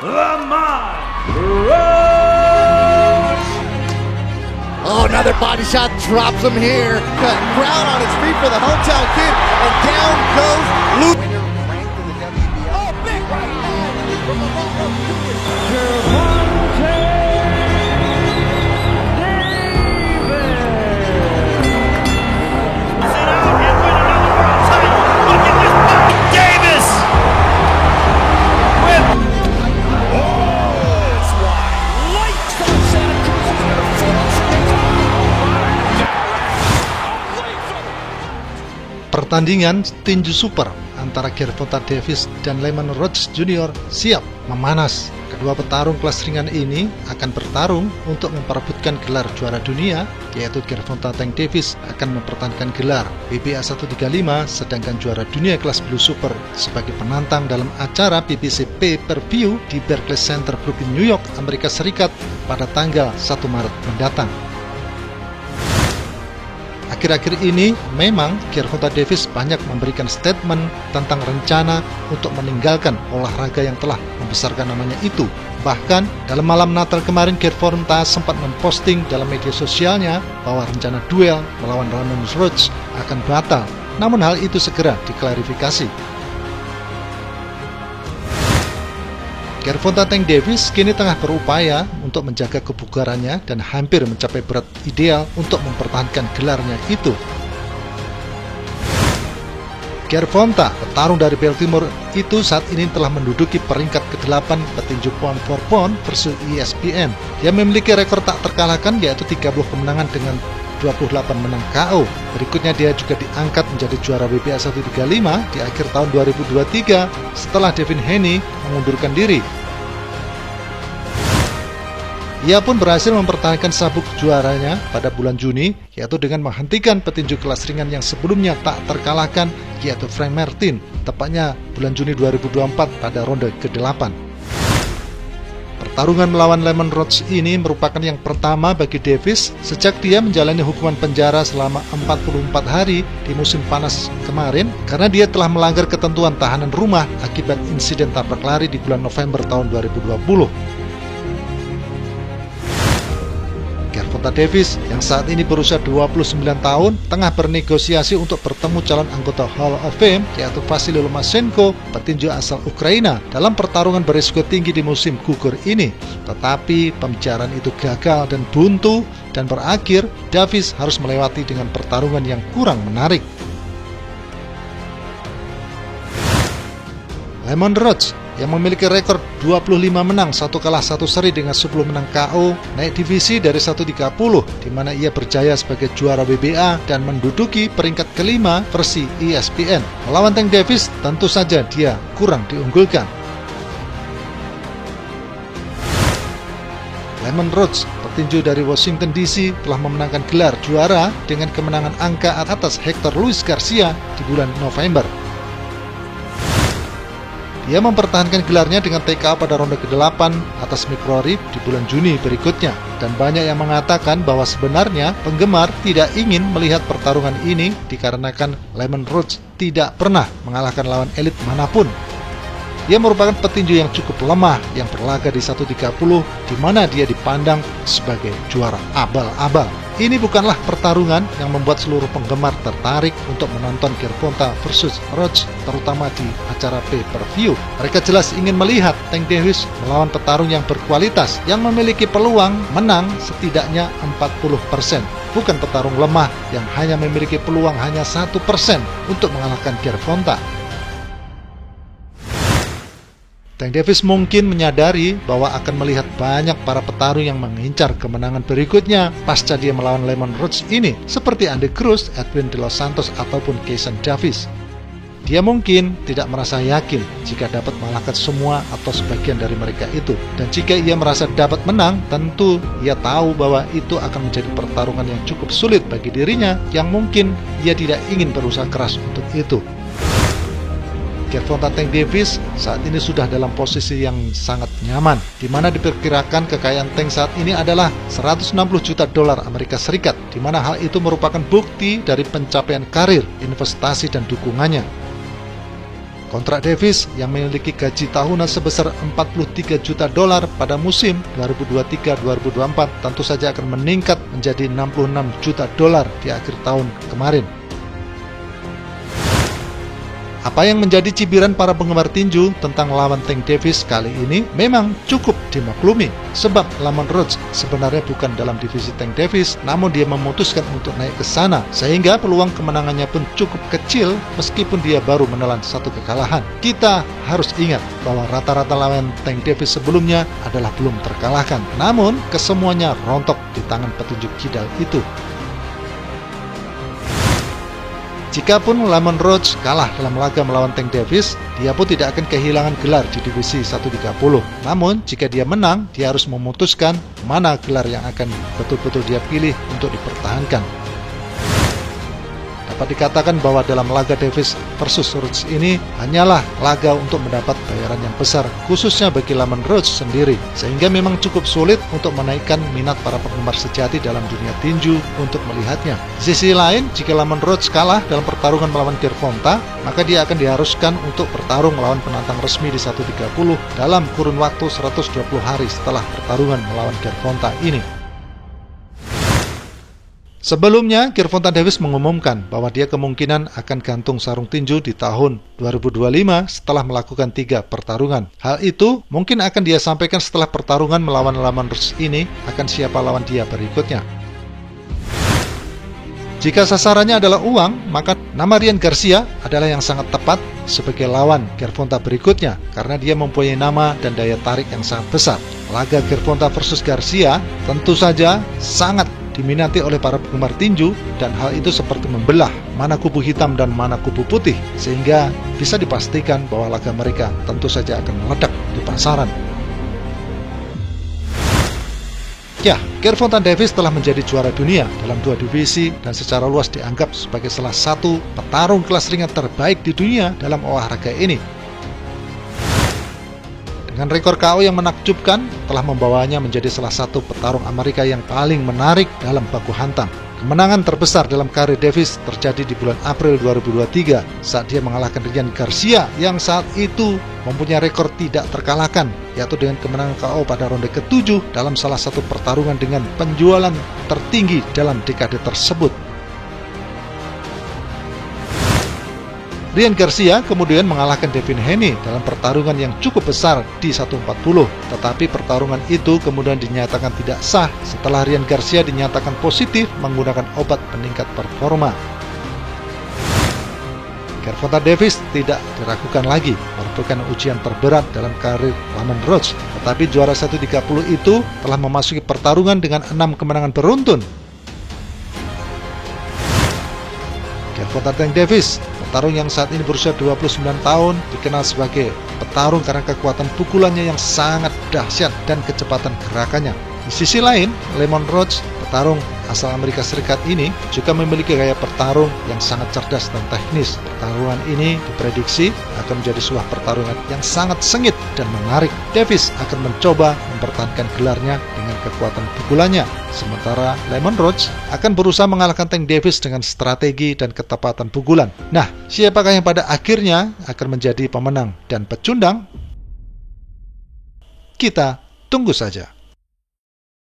Lamont Rhodes. Oh, another body shot drops him here. The crowd on its feet for the hometown kid, and down goes Luke. Oh, big right hand from the Pertandingan tinju super antara Gervonta Davis dan Lamont Rhodes Jr. siap memanas. Kedua petarung kelas ringan ini akan bertarung untuk memperebutkan gelar juara dunia, yaitu Gervonta Tank Davis akan mempertahankan gelar WBA 135, sedangkan juara dunia kelas Blue Super sebagai penantang dalam acara PBC Pay-Per-View di Barclays Center, Brooklyn, New York, Amerika Serikat pada tanggal 1 Maret mendatang. Akhir-akhir ini memang Gervonta Davis banyak memberikan statement tentang rencana untuk meninggalkan olahraga yang telah membesarkan namanya itu. Bahkan dalam malam Natal kemarin, Gervonta sempat memposting dalam media sosialnya bahwa rencana duel melawan Lamont Rhodes akan batal. Namun hal itu segera diklarifikasi. Gervonta Tank Davis kini tengah berupaya untuk menjaga kebugarannya dan hampir mencapai berat ideal untuk mempertahankan gelarnya itu. Gervonta, petarung dari Baltimore itu, saat ini telah menduduki peringkat ke-8 petinju pound for pound versus ESPN. Dia memiliki rekor tak terkalahkan, yaitu 30 kemenangan dengan 28 menang KO. Berikutnya dia juga diangkat menjadi juara WBA 135 di akhir tahun 2023 setelah Devin Haney mengundurkan diri. Ia pun berhasil mempertahankan sabuk juaranya pada bulan Juni, yaitu dengan menghentikan petinju kelas ringan yang sebelumnya tak terkalahkan, yaitu Frank Martin, tepatnya bulan Juni 2024 pada ronde ke-8. Pertarungan melawan Lamont Rhodes ini merupakan yang pertama bagi Davis sejak dia menjalani hukuman penjara selama 44 hari di musim panas kemarin karena dia telah melanggar ketentuan tahanan rumah akibat insiden tabrak lari di bulan November tahun 2020. Gervonta Davis yang saat ini berusia 29 tahun tengah bernegosiasi untuk bertemu calon anggota Hall of Fame, yaitu Vasily Lomachenko, petinju asal Ukraina, dalam pertarungan berisiko tinggi di musim gugur ini. Tetapi pembicaraan itu gagal dan buntu, dan berakhir Davis harus melewati dengan pertarungan yang kurang menarik. Lamont Rhodes yang memiliki rekor 25 menang, 1 kalah 1 seri dengan 10 menang KO, naik divisi dari 130, di mana ia berjaya sebagai juara WBA dan menduduki peringkat ke-5 versi ESPN. Melawan Tank Davis, tentu saja dia kurang diunggulkan. Lamont Rhodes, petinju dari Washington DC, telah memenangkan gelar juara dengan kemenangan angka atas Hector Luis Garcia di bulan November. Dia mempertahankan gelarnya dengan TKO pada ronde ke-8 atas Mick Rory di bulan Juni berikutnya. Dan banyak yang mengatakan bahwa sebenarnya penggemar tidak ingin melihat pertarungan ini dikarenakan Lamont Rhodes tidak pernah mengalahkan lawan elit manapun. Dia merupakan petinju yang cukup lemah yang berlaga di 130, di mana dia dipandang sebagai juara abal-abal. Ini bukanlah pertarungan yang membuat seluruh penggemar tertarik untuk menonton Gervonta versus Rhodes, terutama di acara pay-per-view. Mereka jelas ingin melihat Tank Davis melawan petarung yang berkualitas, yang memiliki peluang menang setidaknya 40%. Bukan petarung lemah yang hanya memiliki peluang hanya 1% untuk mengalahkan Gervonta. Tank Davis mungkin menyadari bahwa akan melihat banyak para petarung yang mengincar kemenangan berikutnya pasca dia melawan Lamont Rhodes ini, seperti Andy Cruz, Edwin De Los Santos, ataupun Keishan Davis. Dia mungkin tidak merasa yakin jika dapat mengalahkan semua atau sebagian dari mereka itu. Dan jika ia merasa dapat menang, tentu ia tahu bahwa itu akan menjadi pertarungan yang cukup sulit bagi dirinya, yang mungkin ia tidak ingin berusaha keras untuk itu. Gervonta Tank Davis saat ini sudah dalam posisi yang sangat nyaman, di mana diperkirakan kekayaan Tank saat ini adalah $160 juta Amerika Serikat, di mana hal itu merupakan bukti dari pencapaian karir, investasi, dan dukungannya. Kontrak Davis yang memiliki gaji tahunan sebesar $43 juta pada musim 2023-2024 tentu saja akan meningkat menjadi $66 juta di akhir tahun kemarin. Apa yang menjadi cibiran para penggemar tinju tentang lawan Tank Davis kali ini memang cukup dimaklumi, sebab Lamont Rhodes sebenarnya bukan dalam divisi Tank Davis, namun dia memutuskan untuk naik ke sana, sehingga peluang kemenangannya pun cukup kecil meskipun dia baru menelan satu kekalahan. Kita harus ingat bahwa rata-rata lawan Tank Davis sebelumnya adalah belum terkalahkan, namun kesemuanya rontok di tangan petinju kidal itu. Jikapun Lamont Rhodes kalah dalam laga melawan Tank Davis, dia pun tidak akan kehilangan gelar di divisi 130. Namun, jika dia menang, dia harus memutuskan mana gelar yang akan betul-betul dia pilih untuk dipertahankan. Dapat dikatakan bahwa dalam laga Davis versus Rhodes ini hanyalah laga untuk mendapat bayaran yang besar, khususnya bagi Lamont Rhodes sendiri, sehingga memang cukup sulit untuk menaikkan minat para penggemar sejati dalam dunia tinju untuk melihatnya. Di sisi lain, jika Lamont Rhodes kalah dalam pertarungan melawan Gervonta, maka dia akan diharuskan untuk bertarung melawan penantang resmi di 130 dalam kurun waktu 120 hari setelah pertarungan melawan Gervonta ini. Sebelumnya, Gervonta Davis mengumumkan bahwa dia kemungkinan akan gantung sarung tinju di tahun 2025 setelah melakukan 3 pertarungan. Hal itu mungkin akan dia sampaikan setelah pertarungan melawan Lamont Rhodes ini akan siapa lawan dia berikutnya. Jika sasarannya adalah uang, maka nama Ryan Garcia adalah yang sangat tepat sebagai lawan Gervonta berikutnya karena dia mempunyai nama dan daya tarik yang sangat besar. Laga Gervonta versus Garcia tentu saja sangat diminati oleh para penggemar tinju, dan hal itu seperti membelah mana kubu hitam dan mana kubu putih, sehingga bisa dipastikan bahwa laga mereka tentu saja akan meledak di pasaran. Ya, Gervonta Davis telah menjadi juara dunia dalam 2 divisi dan secara luas dianggap sebagai salah satu petarung kelas ringan terbaik di dunia dalam olahraga ini. Dengan rekor KO yang menakjubkan, telah membawanya menjadi salah satu petarung Amerika yang paling menarik dalam baku hantam. Kemenangan terbesar dalam karir Davis terjadi di bulan April 2023 saat dia mengalahkan Ryan Garcia yang saat itu mempunyai rekor tidak terkalahkan, yaitu dengan kemenangan KO pada ronde ke-7 dalam salah satu pertarungan dengan penjualan tertinggi dalam dekade tersebut. Ryan Garcia kemudian mengalahkan Devin Haney dalam pertarungan yang cukup besar di 140, tetapi pertarungan itu kemudian dinyatakan tidak sah setelah Ryan Garcia dinyatakan positif menggunakan obat peningkat performa. Gervonta Davis tidak diragukan lagi merupakan ujian terberat dalam karir Lamont Rhodes, tetapi juara 130 itu telah memasuki pertarungan dengan 6 kemenangan beruntun. Gervonta Tank Davis, petarung yang saat ini berusia 29 tahun, dikenal sebagai petarung karena kekuatan pukulannya yang sangat dahsyat dan kecepatan gerakannya. Di sisi lain, Lamont Rhodes, petarung asal Amerika Serikat ini, juga memiliki gaya pertarung yang sangat cerdas dan teknis. Pertarungan ini diprediksi akan menjadi sebuah pertarungan yang sangat sengit dan menarik. Davis akan mencoba mempertahankan gelarnya dengan kekuatan pukulannya, sementara Lamont Rhodes akan berusaha mengalahkan Tank Davis dengan strategi dan ketepatan pukulan. Nah, siapakah yang pada akhirnya akan menjadi pemenang dan pecundang? Kita tunggu saja.